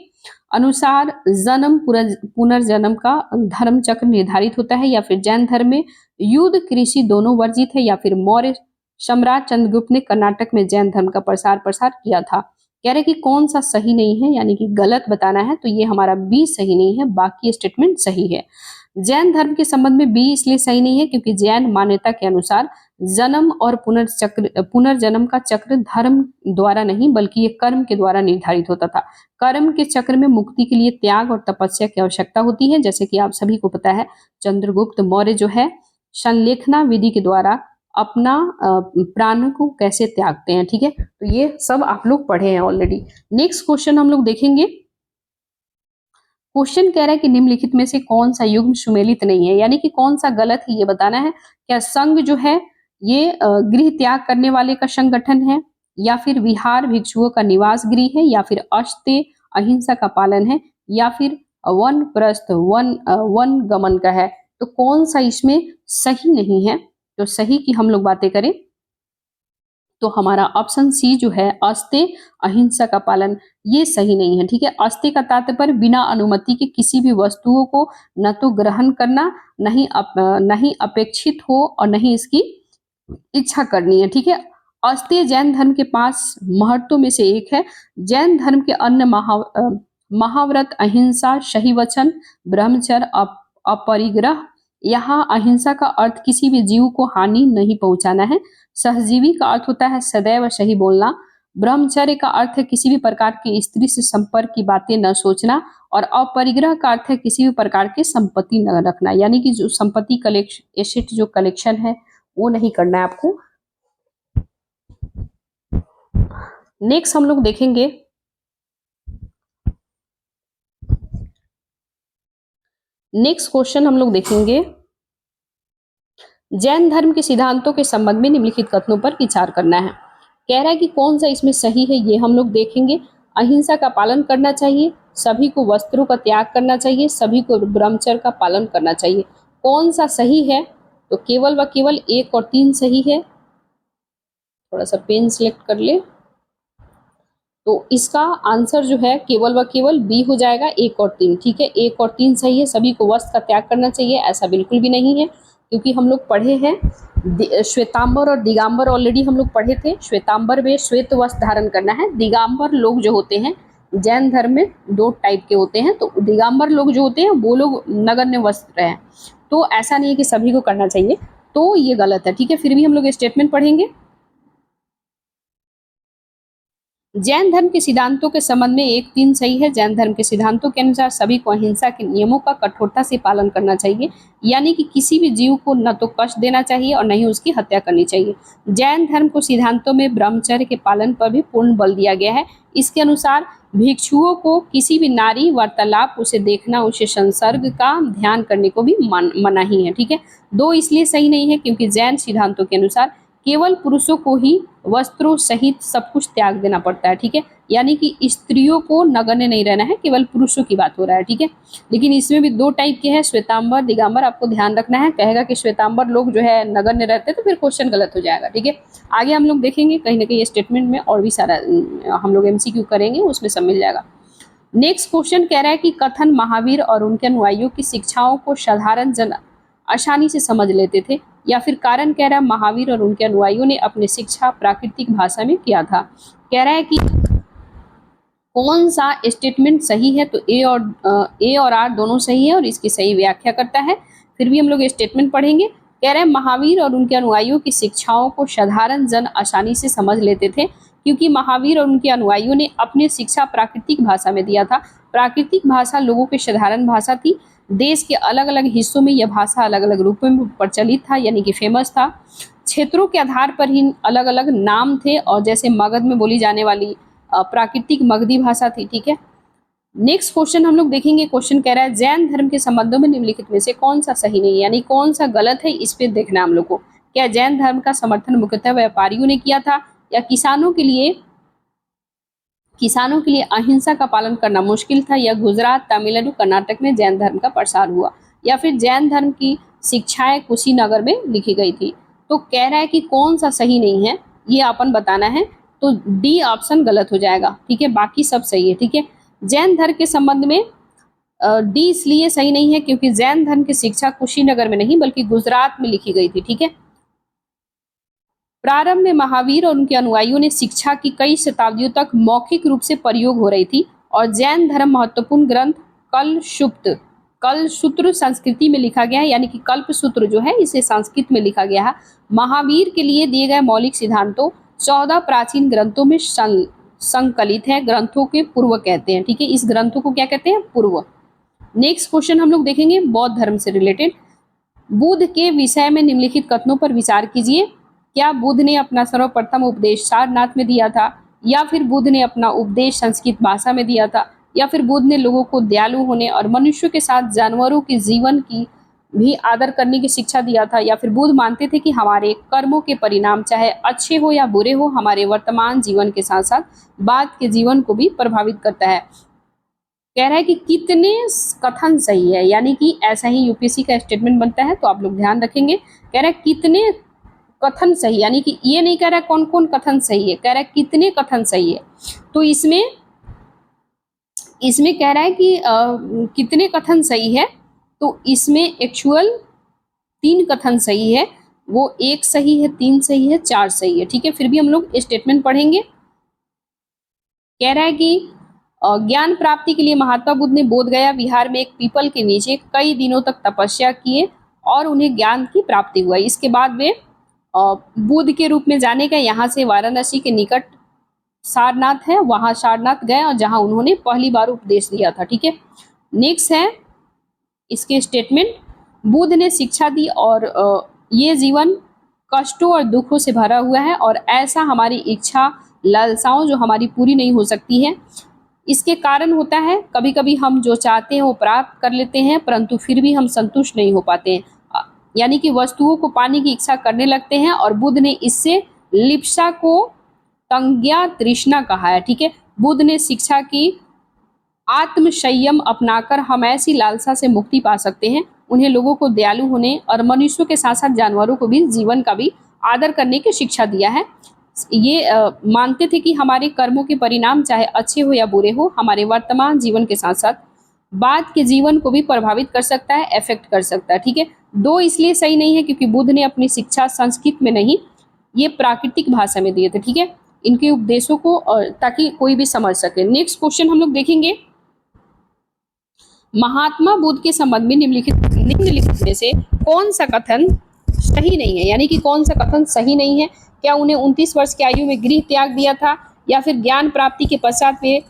अनुसार जन्म पुनर्जन्म का धर्म चक्र निर्धारित होता है, या फिर जैन धर्म में युद्ध कृषि दोनों वर्जित है, या फिर मौर्य सम्राट चंद्रगुप्त ने कर्नाटक में जैन धर्म का प्रसार किया था। कह रहे कि कौन सा सही नहीं है, यानी कि गलत बताना है। तो ये हमारा बी सही नहीं है, बाकी स्टेटमेंट सही है। जैन धर्म के संबंध में बी इसलिए सही नहीं है क्योंकि जैन मान्यता के अनुसार जन्म और पुनर्जन्म का चक्र धर्म द्वारा नहीं बल्कि ये कर्म के द्वारा निर्धारित होता था। कर्म के चक्र में मुक्ति के लिए त्याग और तपस्या की आवश्यकता होती है। जैसे कि आप सभी को पता है, चंद्रगुप्त मौर्य जो है संलेखना विधि के द्वारा अपना प्राण को कैसे त्यागते हैं। ठीक है। तो ये सब आप लोग पढ़े हैं ऑलरेडी। नेक्स्ट क्वेश्चन हम लोग देखेंगे। क्वेश्चन कह रहा है कि निम्नलिखित में से कौन सा युग्म सुमेलित नहीं है, यानी कि कौन सा गलत है ये बताना है। क्या संघ जो है ये गृह त्याग करने वाले का संगठन है, या फिर विहार भिक्षुओं का निवास गृह है, या फिर अस्त्य अहिंसा का पालन है, या फिर वन प्रस्थ वन गमन का है? तो कौन सा इसमें सही नहीं है? तो सही की हम लोग बातें करें तो हमारा ऑप्शन सी जो है अस्त्य अहिंसा का पालन, ये सही नहीं है। ठीक है। अस्त्य का तात्पर्य बिना अनुमति के किसी भी वस्तुओं को न तो ग्रहण करना, नहीं अपेक्षित हो और नहीं इसकी इच्छा करनी है। ठीक है। अस्त्य जैन धर्म के 5 महत्वों में से एक है। जैन धर्म के अन्य महाव्रत अहिंसा, सही वचन, ब्रह्मचर्य, अपरिग्रह। यहाँ अहिंसा का अर्थ किसी भी जीव को हानि नहीं पहुंचाना है। सहजीवी का अर्थ होता है सदैव सही बोलना। ब्रह्मचर्य का अर्थ है किसी भी प्रकार की स्त्री से संपर्क की बातें न सोचना। और अपरिग्रह का अर्थ है किसी भी प्रकार की संपत्ति न रखना, यानी कि जो संपत्ति एसेट जो कलेक्शन है वो नहीं करना है आपको। नेक्स्ट हम लोग देखेंगे। नेक्स्ट क्वेश्चन हम लोग देखेंगे। जैन धर्म के सिद्धांतों के संबंध में निम्नलिखित कथनों पर विचार करना है। कह रहा है कि कौन सा इसमें सही है ये हम लोग देखेंगे। अहिंसा का पालन करना चाहिए, सभी को वस्त्रों का त्याग करना चाहिए, सभी को ब्रह्मचर्य का पालन करना चाहिए। कौन सा सही है? तो केवल व केवल 1 और 3 सही है। थोड़ा सा पेन सिलेक्ट कर ले। तो इसका आंसर जो है केवल व केवल बी हो जाएगा, 1 और 3। ठीक है। 1 और 3 सही है। सभी को वस्त्र का त्याग करना चाहिए, ऐसा बिल्कुल भी नहीं है, क्योंकि हम लोग पढ़े हैं श्वेतांबर और दिगंबर ऑलरेडी हम लोग पढ़े थे। श्वेतांबर में श्वेत वस्त्र धारण करना है। दिगंबर लोग जो होते हैं जैन धर्म में 2 टाइप के होते हैं। तो दिगंबर लोग जो होते हैं वो लोग नगण्य वस्त्र हैं। तो ऐसा नहीं है कि सभी को करना चाहिए, तो ये गलत है। ठीक है। फिर भी हम लोग स्टेटमेंट पढ़ेंगे। जैन धर्म के सिद्धांतों के संबंध में 1-3 सही है। जैन धर्म के सिद्धांतों के अनुसार सभी को अहिंसा के नियमों का कठोरता से पालन करना चाहिए, यानी कि किसी भी जीव को न तो कष्ट देना चाहिए और न ही उसकी हत्या करनी चाहिए। जैन धर्म को सिद्धांतों में ब्रह्मचर्य के पालन पर भी पूर्ण बल दिया गया है। इसके अनुसार भिक्षुओं को किसी भी नारी वार्तालाप, उसे देखना, उसे संसर्ग का ध्यान करने को भी मनाही है। ठीक है, 2 इसलिए सही नहीं है क्योंकि जैन सिद्धांतों के अनुसार केवल पुरुषों को ही वस्त्रों सहित सब कुछ त्याग देना पड़ता है। ठीक है, यानी कि स्त्रियों को नगण्य नहीं रहना है, केवल पुरुषों की बात हो रहा है। ठीक है, लेकिन इसमें भी 2 टाइप के हैं, श्वेतांबर, दिगंबर। आपको ध्यान रखना है, कहेगा कि श्वेतांबर लोग जो है नगण्य रहते हैं तो फिर क्वेश्चन गलत हो जाएगा। ठीक है, आगे हम लोग देखेंगे कहीं ना कहीं स्टेटमेंट में और भी सारा हम लोग MCQ करेंगे, उसमें सब मिल जाएगा। नेक्स्ट क्वेश्चन कह रहा है कि कथन महावीर और उनके अनुयायियों की शिक्षाओं को साधारण जन आसानी से समझ लेते थे, या फिर कारण कह रहा है महावीर और उनके अनुयायियों ने अपनी शिक्षा प्राकृतिक भाषा में किया था। कह रहा है कि कौन सा स्टेटमेंट सही है, तो ए और आर दोनों सही है और इसकी सही व्याख्या करता है। फिर भी हम लोग स्टेटमेंट पढ़ेंगे। कह रहे हैं महावीर और उनके अनुयायियों की शिक्षाओं को साधारण जन आसानी से समझ लेते थे, क्योंकि महावीर और उनके अनुयायियों ने अपनी शिक्षा प्राकृतिक भाषा में दिया था। प्राकृतिक भाषा लोगों की साधारण भाषा थी। देश के अलग अलग हिस्सों में यह भाषा अलग अलग रूपों में प्रचलित था, यानी कि फेमस था। क्षेत्रों के आधार पर ही अलग अलग नाम थे, और जैसे मगध में बोली जाने वाली प्राकृतिक मगधी भाषा थी। ठीक है, नेक्स्ट क्वेश्चन हम लोग देखेंगे। क्वेश्चन कह रहा है जैन धर्म के संबंधों में निम्नलिखित में से कौन सा सही नहीं है, यानी कौन सा गलत है, इस पे देखना है हम लोग को। क्या जैन धर्म का समर्थन मुख्यतः व्यापारियों ने किया था, या किसानों के लिए अहिंसा का पालन करना मुश्किल था, या गुजरात, तमिलनाडु, कर्नाटक में जैन धर्म का प्रसार हुआ, या फिर जैन धर्म की शिक्षाएं कुशीनगर में लिखी गई थी। तो कह रहा है कि कौन सा सही नहीं है, ये अपन बताना है। तो डी ऑप्शन गलत हो जाएगा। ठीक है, बाकी सब सही है। ठीक है, जैन धर्म के संबंध में डी इसलिए सही नहीं है क्योंकि जैन धर्म की शिक्षा कुशीनगर में नहीं बल्कि गुजरात में लिखी गई थी। ठीक है, प्रारंभ में महावीर और उनके अनुयायियों ने शिक्षा की कई शताब्दियों तक मौखिक रूप से प्रयोग हो रही थी, और जैन धर्म महत्वपूर्ण ग्रंथ कलसूत्र संस्कृति में लिखा गया है, यानी कि कल्पसूत्र जो है इसे संस्कृत में लिखा गया है। महावीर के लिए दिए गए मौलिक सिद्धांतों 14 प्राचीन ग्रंथों में संकलित है, ग्रंथों के पूर्व कहते हैं। ठीक है, इस ग्रंथों को क्या कहते हैं, पूर्व। नेक्स्ट क्वेश्चन हम लोग देखेंगे बौद्ध धर्म से रिलेटेड। बुद्ध के विषय में निम्नलिखित कथनों पर विचार कीजिए। क्या बुद्ध ने अपना सर्वप्रथम उपदेश सारनाथ में दिया था, या फिर बुद्ध ने अपना उपदेश संस्कृत भाषा में दिया था, या फिर बुद्ध ने लोगों को दयालु होने और मनुष्यों के साथ जानवरों के जीवन की भी आदर करने की शिक्षा दिया था, या फिर बुद्ध मानते थे कि हमारे कर्मों के परिणाम चाहे अच्छे हो या बुरे हो हमारे वर्तमान जीवन के साथ साथ बाद के जीवन को भी प्रभावित करता है। कह रहा है कि कितने कथन सही है, यानी कि ऐसा ही यूपीएससी का स्टेटमेंट बनता है, तो आप लोग ध्यान रखेंगे। कह रहा है कितने कथन सही, यानी कि ये नहीं कह रहा है कौन कौन कथन सही है, कह रहा है कितने कथन सही है। तो इसमें कह रहा है कि कितने कथन सही है, तो इसमें एक्चुअल 3 कथन सही है, वो 1 सही है, 3 सही है, 4 सही है। ठीक है, फिर भी हम लोग स्टेटमेंट पढ़ेंगे। कह रहा है कि ज्ञान प्राप्ति के लिए महात्मा बुद्ध ने बोध गया विहार में एक पीपल के नीचे कई दिनों तक तपस्या किए और उन्हें ज्ञान की प्राप्ति हुआ। इसके बाद वे बुद्ध के रूप में जाने गए। यहाँ से वाराणसी के निकट सारनाथ है, वहां सारनाथ गए और जहां उन्होंने पहली बार उपदेश दिया था। ठीक है, नेक्स्ट है इसके स्टेटमेंट। बुद्ध ने शिक्षा दी और ये जीवन कष्टों और दुखों से भरा हुआ है, और ऐसा हमारी इच्छा लालसाओं जो हमारी पूरी नहीं हो सकती है। इसके कारण होता है कभी कभी हम जो चाहते हैं वो प्राप्त कर लेते हैं, परंतु फिर भी हम संतुष्ट नहीं हो पाते हैं, यानी कि वस्तुओं को पाने की इच्छा करने लगते हैं। और बुद्ध ने इससे लिप्सा को तंग्या तृष्णा कहा है। ठीक है, बुद्ध ने शिक्षा की आत्म संयम अपनाकर हम ऐसी लालसा से मुक्ति पा सकते हैं। उन्हें लोगों को दयालु होने और मनुष्यों के साथ साथ जानवरों को भी जीवन का भी आदर करने की शिक्षा दिया है। ये मानते थे कि हमारे कर्मों के परिणाम चाहे अच्छे हो या बुरे हो हमारे वर्तमान जीवन के साथ साथ बाद के जीवन को भी प्रभावित कर सकता है, अफेक्ट कर सकता है। ठीक है, 2 इसलिए सही नहीं है क्योंकि बुद्ध ने अपनी शिक्षा संस्कृत में नहीं, ये प्राकृतिक भाषा में दिए थे। ठीक है, इनके उपदेशों को ताकि कोई भी समझ सके। नेक्स्ट क्वेश्चन हम लोग देखेंगे। महात्मा बुद्ध के संबंध में निम्नलिखित में से कौन सा कथन सही नहीं है, यानी कि कौन सा कथन सही नहीं है। क्या उन्हें 29 वर्ष की आयु में गृह त्याग दिया था, या फिर ज्ञान प्राप्ति के पश्चात वे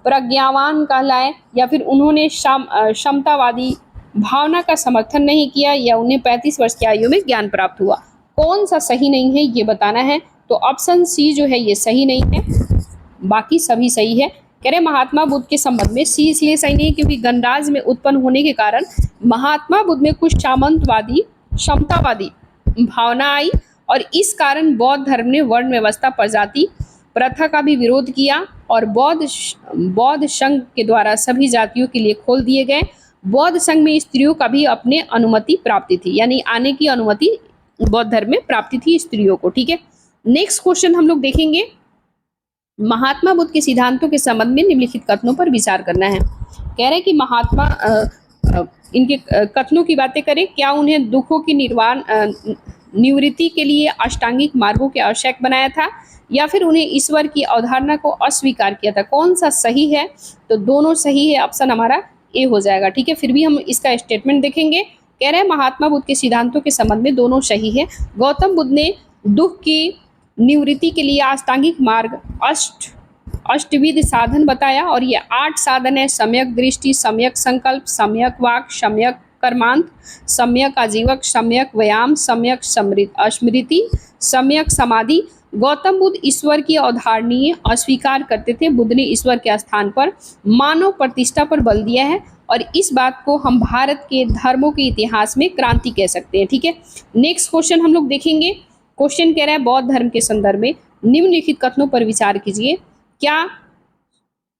प्रज्ञावान कहलाए, या फिर उन्होंने क्षमतावादी भावना का समर्थन नहीं किया, या उन्हें 35 वर्ष की आयु में ज्ञान प्राप्त हुआ। कौन सा सही नहीं है ये बताना है। तो ऑप्शन सी जो है ये सही नहीं है, बाकी सभी सही है। कह रहे महात्मा बुद्ध के संबंध में सी इसलिए सही नहीं है क्योंकि गणराज्य में उत्पन्न होने के कारण महात्मा बुद्ध में कुछ सामंतवादी क्षमतावादी भावना आई, और इस कारण बौद्ध धर्म ने वर्ण व्यवस्था प्रजाति प्रथा का भी विरोध किया, और बौद्ध संघ के द्वारा सभी जातियों के लिए खोल दिए गए। बौद्ध संघ में स्त्रियों का भी अपने अनुमति प्राप्ति थी, यानी आने की अनुमति बौद्ध धर्म में प्राप्ति थी स्त्रियों को। ठीक है, नेक्स्ट क्वेश्चन हम लोग देखेंगे, महात्मा बुद्ध के सिद्धांतों के संबंध में निम्नलिखित कथनों पर विचार करना है। कह रहे कि महात्मा इनके कथनों की बातें करें, क्या उन्हें दुखों की निवृत्ति के लिए अष्टांगिक मार्गों के आवश्यक बनाया था, या फिर उन्हें ईश्वर की अवधारणा को अस्वीकार किया था। कौन सा सही है? तो दोनों सही है, ऑप्शन हमारा ए हो जाएगा। ठीक है, फिर भी हम इसका स्टेटमेंट देखेंगे। कह रहे हैं महात्मा बुद्ध के सिद्धांतों के संबंध में दोनों सही है। गौतम बुद्ध ने दुख की निवृत्ति के लिए अष्टांगिक मार्ग अष्टविध साधन बताया, और ये 8 साधन है। सम्यक दृष्टि, सम्यक संकल्प, सम्यक वाक, सम्यक कर्मांत, सम्यक आजीवक, सम्यक व्यायाम, सम्यक स्मृति, सम्यक समाधि। गौतम बुद्ध ईश्वर की अवधारणीय अस्वीकार करते थे। बुद्ध ने ईश्वर के स्थान पर मानव प्रतिष्ठा पर बल दिया है, और इस बात को हम भारत के धर्मों के इतिहास में क्रांति कह सकते हैं। ठीक है, नेक्स्ट क्वेश्चन हम लोग देखेंगे। क्वेश्चन कह रहा है बौद्ध धर्म के संदर्भ में निम्नलिखित कथनों पर विचार कीजिए। क्या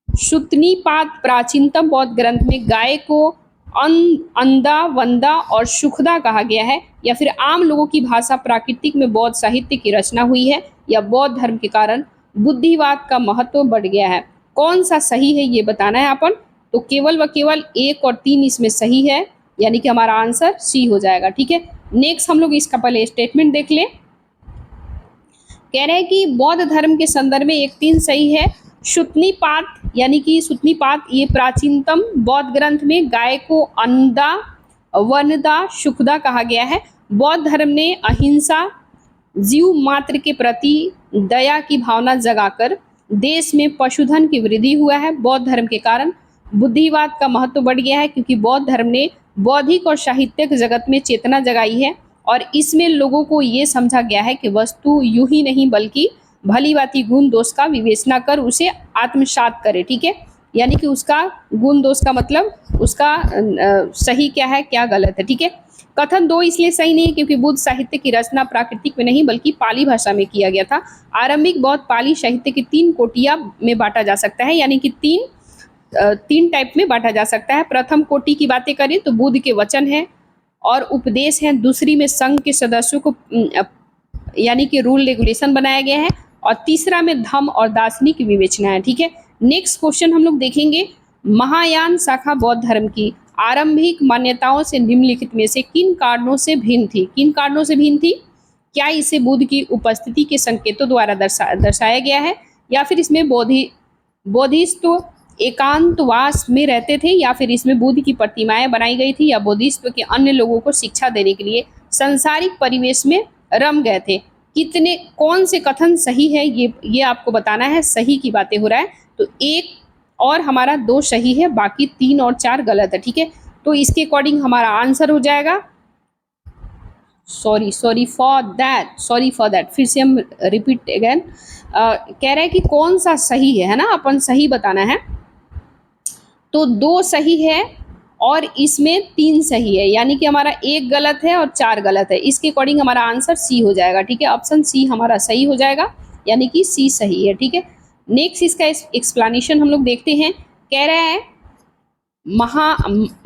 शुतनीपाद प्राचीनतम बौद्ध ग्रंथ में गाय को अंदा, वंदा और सुखदा कहा गया है, या फिर आम लोगों की भाषा प्राकृतिक में बौद्ध साहित्य की रचना हुई है, या बौद्ध धर्म के कारण बुद्धिवाद का महत्व बढ़ गया है? कौन सा सही है ये बताना है अपन। तो केवल व केवल 1 और 3 इसमें सही है, यानी कि हमारा आंसर सी हो जाएगा। ठीक है, नेक्स्ट हम लोग इसका पहले स्टेटमेंट देख लें। कह रहे हैं कि बौद्ध धर्म के संदर्भ में 1, 3 सही है। शुतनीपाद, यानी कि शुतनीपाद ये प्राचीनतम बौद्ध ग्रंथ में गाय को अंदा, वनदा, सुखदा कहा गया है। बौद्ध धर्म ने अहिंसा, जीव मात्र के प्रति दया की भावना जगाकर देश में पशुधन की वृद्धि हुआ है। बौद्ध धर्म के कारण बुद्धिवाद का महत्व बढ़ गया है, क्योंकि बौद्ध धर्म ने बौद्धिक और साहित्यिक जगत में चेतना जगाई है, और इसमें लोगों को ये समझा गया है कि वस्तु यूं ही नहीं बल्कि भली भांति गुण दोष का विवेचना कर उसे आत्मसात करे। ठीक है, यानी कि उसका गुण दोष का मतलब उसका सही क्या है क्या गलत है। ठीक है, कथन 2 इसलिए सही नहीं क्योंकि बुद्ध साहित्य की रचना प्राकृतिक में नहीं बल्कि पाली भाषा में किया गया था। आरंभिक बौद्ध पाली साहित्य की 3 कोटियां में बांटा जा सकता है, यानी कि 3 टाइप में बांटा जा सकता है। प्रथम कोटि की बातें करें तो बुद्ध के वचन है और उपदेश हैं। दूसरी में संघ के सदस्यों को यानी कि रूल रेगुलेशन बनाया गया है, और तीसरा में धम्म और दार्शनिक विवेचना है। ठीक है, नेक्स्ट क्वेश्चन हम लोग देखेंगे, महायान शाखा बौद्ध धर्म की आरंभिक मान्यताओं से निम्नलिखित में से किन कारणों से भिन्न थी? किन कारणों से भिन्न थी? क्या इसे बुद्ध की उपस्थिति के संकेतों द्वारा दर्शाया गया है, या फिर इसमें बोधिसत्व एकांतवास में रहते थे, या फिर इसमें बुद्ध की प्रतिमाएं बनाई गई थी, या बोधिसत्व के अन्य लोगों को शिक्षा देने के लिए सांसारिक परिवेश में रम गए थे? कौन से कथन सही है ये आपको बताना है। सही की बातें हो रहा है तो 1 और हमारा 2 सही है, बाकी 3 और 4 गलत है। ठीक है, तो इसके अकॉर्डिंग हमारा आंसर हो जाएगा सॉरी फॉर दैट फिर से हम रिपीट अगेन। कह रहा है कि कौन सा सही है ना, अपन सही बताना है। तो 2 सही है और इसमें 3 सही है, यानी कि हमारा 1 गलत है और 4 गलत है। इसके अकॉर्डिंग हमारा आंसर सी हो जाएगा। ठीक है, ऑप्शन सी हमारा सही हो जाएगा, यानी कि सी सही है। ठीक है, नेक्स्ट इसका एक्सप्लेनेशन हम लोग देखते हैं। कह रहा है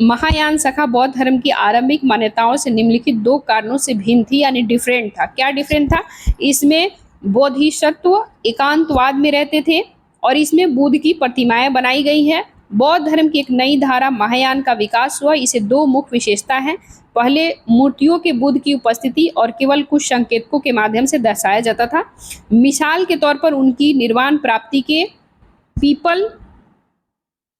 महायान शाखा बौद्ध धर्म की आरंभिक मान्यताओं से निम्नलिखित 2 कारणों से भिन्न थी, यानी डिफरेंट था। क्या डिफरेंट था? इसमें बोधिसत्व एकांतवाद में रहते थे, और इसमें बुद्ध की प्रतिमाएं बनाई गई है। बौद्ध धर्म की एक नई धारा महायान का विकास हुआ। इसे 2 मुख्य विशेषता हैं। पहले मूर्तियों के बुद्ध की उपस्थिति और केवल कुछ संकेतकों के माध्यम से दर्शाया जाता था। मिसाल के तौर पर उनकी निर्वाण प्राप्ति के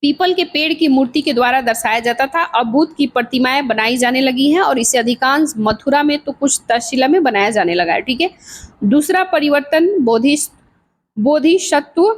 पीपल के पेड़ की मूर्ति के द्वारा दर्शाया जाता था। अब बुद्ध की प्रतिमाएं बनाई जाने लगी हैं, और इसे अधिकांश मथुरा में तो कुछ तक्षशिला में बनाया जाने लगा है। ठीक है, दूसरा परिवर्तन बोधिसत्व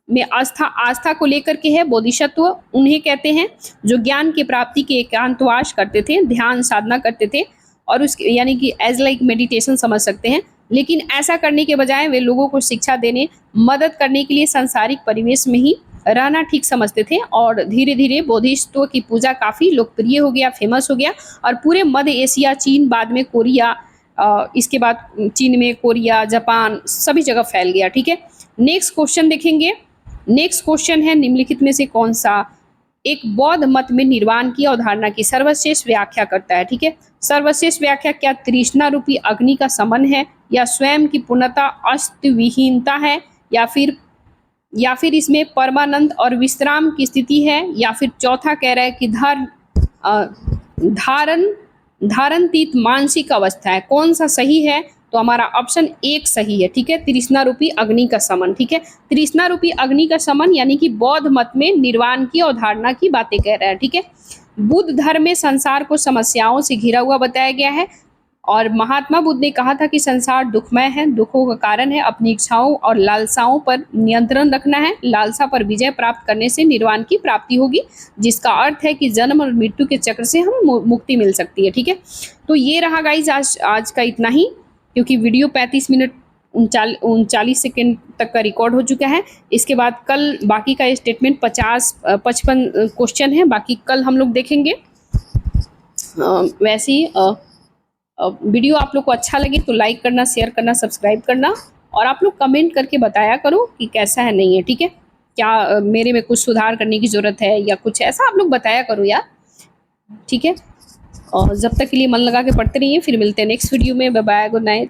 में आस्था को लेकर के है। बोधिसत्व उन्हें कहते हैं जो ज्ञान की प्राप्ति के एकांतवास करते थे, ध्यान साधना करते थे और उसके यानी कि एज लाइक मेडिटेशन समझ सकते हैं। लेकिन ऐसा करने के बजाय वे लोगों को शिक्षा देने, मदद करने के लिए सांसारिक परिवेश में ही रहना ठीक समझते थे और धीरे धीरे बोधिसत्व की पूजा काफ़ी लोकप्रिय हो गया, फेमस हो गया और पूरे मध्य एशिया, चीन, बाद में कोरिया, इसके बाद चीन में कोरिया, जापान, सभी जगह फैल गया। ठीक है, नेक्स्ट क्वेश्चन देखेंगे। नेक्स्ट क्वेश्चन है निम्नलिखित में से कौन सा एक बौद्ध मत में निर्वाण की अवधारणा की सर्वश्रेष्ठ व्याख्या करता है। ठीक है, सर्वश्रेष्ठ व्याख्या क्या तृष्णा रूपी अग्नि का समन है, या स्वयं की पूर्णता अस्तविहीनता है, या फिर इसमें परमानंद और विश्राम की स्थिति है, या फिर चौथा कह रहा है कि धारणतीत मानसिक अवस्था है। कौन सा सही है? तो हमारा ऑप्शन 1 सही है। ठीक है, तृष्णा रूपी अग्नि का समन। ठीक है, तृष्णा रूपी अग्नि का समन यानी कि बौद्ध मत में निर्वाण की अवधारणा की बातें कह रहा है। ठीक है, बुद्ध धर्म में संसार को समस्याओं से घिरा हुआ बताया गया है और महात्मा बुद्ध ने कहा था कि संसार दुखमय है, दुखों का कारण है अपनी इच्छाओं और लालसाओं पर नियंत्रण रखना है। लालसा पर विजय प्राप्त करने से निर्वाण की प्राप्ति होगी, जिसका अर्थ है कि जन्म और मृत्यु के चक्र से हम मुक्ति मिल सकती है। ठीक है, तो ये रहा गाइज आज का इतना ही, क्योंकि वीडियो 35 मिनट 39 सेकेंड तक का रिकॉर्ड हो चुका है। इसके बाद कल बाकी का स्टेटमेंट 55 क्वेश्चन है, बाकी कल हम लोग देखेंगे। वैसे ही वीडियो आप लोग को अच्छा लगे तो लाइक करना, शेयर करना, सब्सक्राइब करना और आप लोग कमेंट करके बताया करो कि कैसा है, नहीं है। ठीक है, क्या मेरे में कुछ सुधार करने की ज़रूरत है या कुछ ऐसा आप लोग बताया करो यार। ठीक है, और जब तक के लिए मन लगा के पढ़ते रहिए। फिर मिलते हैं नेक्स्ट वीडियो में। Bye bye, good night.